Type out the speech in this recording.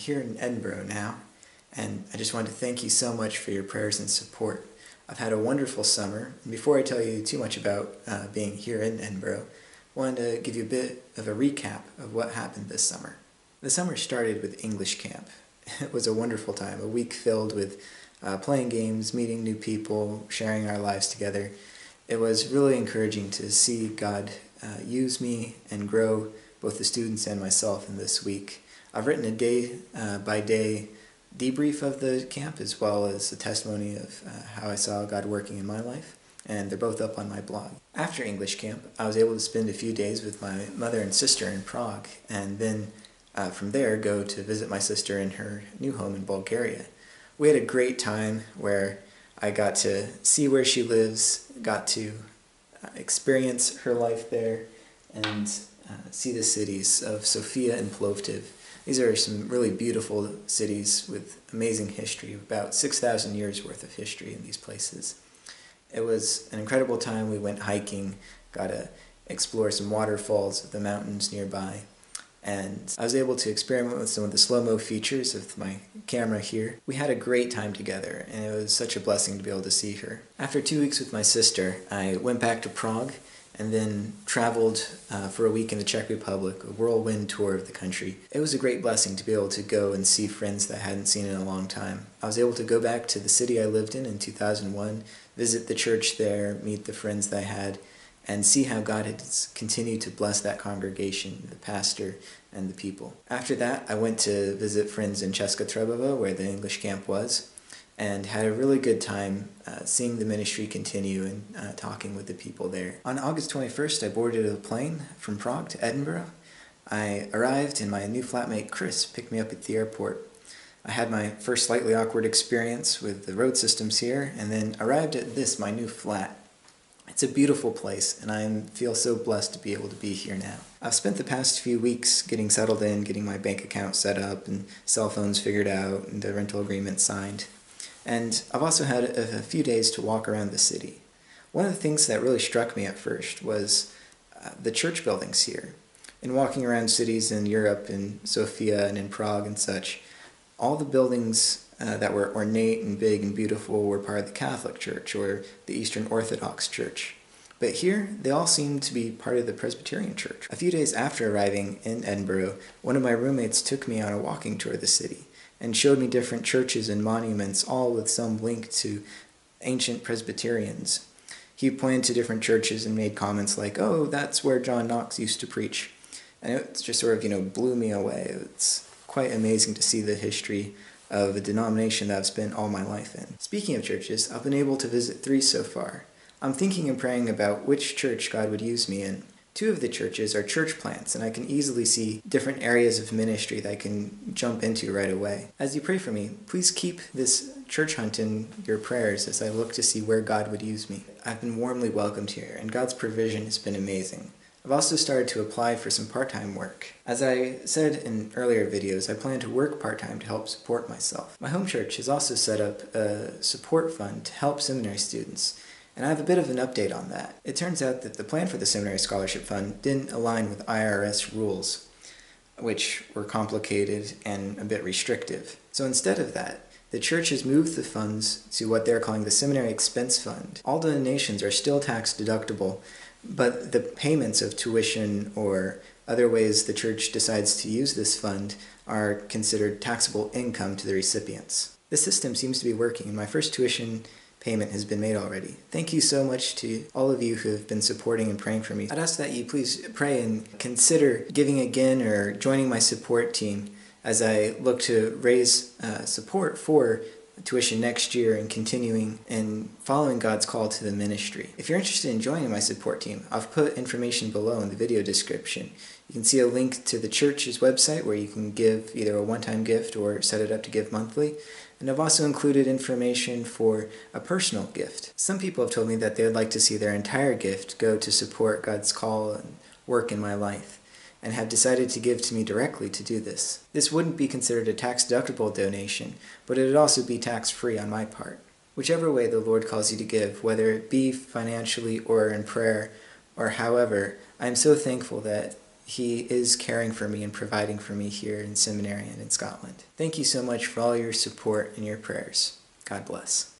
here in Edinburgh now, and I just wanted to thank you so much for your prayers and support. I've had a wonderful summer, and before I tell you too much about being here in Edinburgh, I wanted to give you a bit of a recap of what happened this summer. The summer started with English camp. It was a wonderful time, a week filled with playing games, meeting new people, sharing our lives together. It was really encouraging to see God use me and grow both the students and myself in this week. I've written a day-by-day debrief of the camp as well as a testimony of how I saw God working in my life, and they're both up on my blog. After English camp, I was able to spend a few days with my mother and sister in Prague, and then from there go to visit my sister in her new home in Bulgaria. We had a great time where I got to see where she lives, got to experience her life there, and see the cities of Sofia and Plovdiv. These are some really beautiful cities with amazing history, about 6,000 years worth of history in these places. It was an incredible time. We went hiking, got to explore some waterfalls of the mountains nearby, and I was able to experiment with some of the slow-mo features of my camera here. We had a great time together, and it was such a blessing to be able to see her. After 2 weeks with my sister, I went back to Prague and then traveled for a week in the Czech Republic, a whirlwind tour of the country. It was a great blessing to be able to go and see friends that I hadn't seen in a long time. I was able to go back to the city I lived in 2001, visit the church there, meet the friends that I had, and see how God had continued to bless that congregation, the pastor, and the people. After that, I went to visit friends in Česká Třebová, where the English camp was, and had a really good time seeing the ministry continue and talking with the people there. On August 21st, I boarded a plane from Prague to Edinburgh. I arrived, and my new flatmate Chris picked me up at the airport. I had my first slightly awkward experience with the road systems here, and then arrived at this, my new flat. It's a beautiful place, and I feel so blessed to be able to be here now. I've spent the past few weeks getting settled in, getting my bank account set up, and cell phones figured out, and the rental agreement signed. And I've also had a few days to walk around the city. One of the things that really struck me at first was the church buildings here. In walking around cities in Europe, in Sofia and in Prague and such, all the buildings that were ornate and big and beautiful were part of the Catholic Church or the Eastern Orthodox Church. But here, they all seemed to be part of the Presbyterian Church. A few days after arriving in Edinburgh, one of my roommates took me on a walking tour of the city and showed me different churches and monuments, all with some link to ancient Presbyterians. He pointed to different churches and made comments like, "Oh, that's where John Knox used to preach." And it just sort of, blew me away. It's quite amazing to see the history of a denomination that I've spent all my life in. Speaking of churches, I've been able to visit 3 so far. I'm thinking and praying about which church God would use me in. 2 of the churches are church plants, and I can easily see different areas of ministry that I can jump into right away. As you pray for me, please keep this church hunt in your prayers as I look to see where God would use me. I've been warmly welcomed here, and God's provision has been amazing. I've also started to apply for some part-time work. As I said in earlier videos, I plan to work part-time to help support myself. My home church has also set up a support fund to help seminary students, and I have a bit of an update on that. It turns out that the plan for the Seminary Scholarship Fund didn't align with IRS rules, which were complicated and a bit restrictive. So instead of that, the church has moved the funds to what they're calling the Seminary Expense Fund. All donations are still tax deductible, but the payments of tuition or other ways the church decides to use this fund are considered taxable income to the recipients. This system seems to be working, and my first tuition payment has been made already. Thank you so much to all of you who have been supporting and praying for me. I'd ask that you please pray and consider giving again or joining my support team as I look to raise support for tuition next year and continuing and following God's call to the ministry. If you're interested in joining my support team, I've put information below in the video description. You can see a link to the church's website where you can give either a one-time gift or set it up to give monthly. And I've also included information for a personal gift. Some people have told me that they would like to see their entire gift go to support God's call and work in my life, and have decided to give to me directly to do this. This wouldn't be considered a tax-deductible donation, but it would also be tax-free on my part. Whichever way the Lord calls you to give, whether it be financially or in prayer or however, I am so thankful that He is caring for me and providing for me here in seminary and in Scotland. Thank you so much for all your support and your prayers. God bless.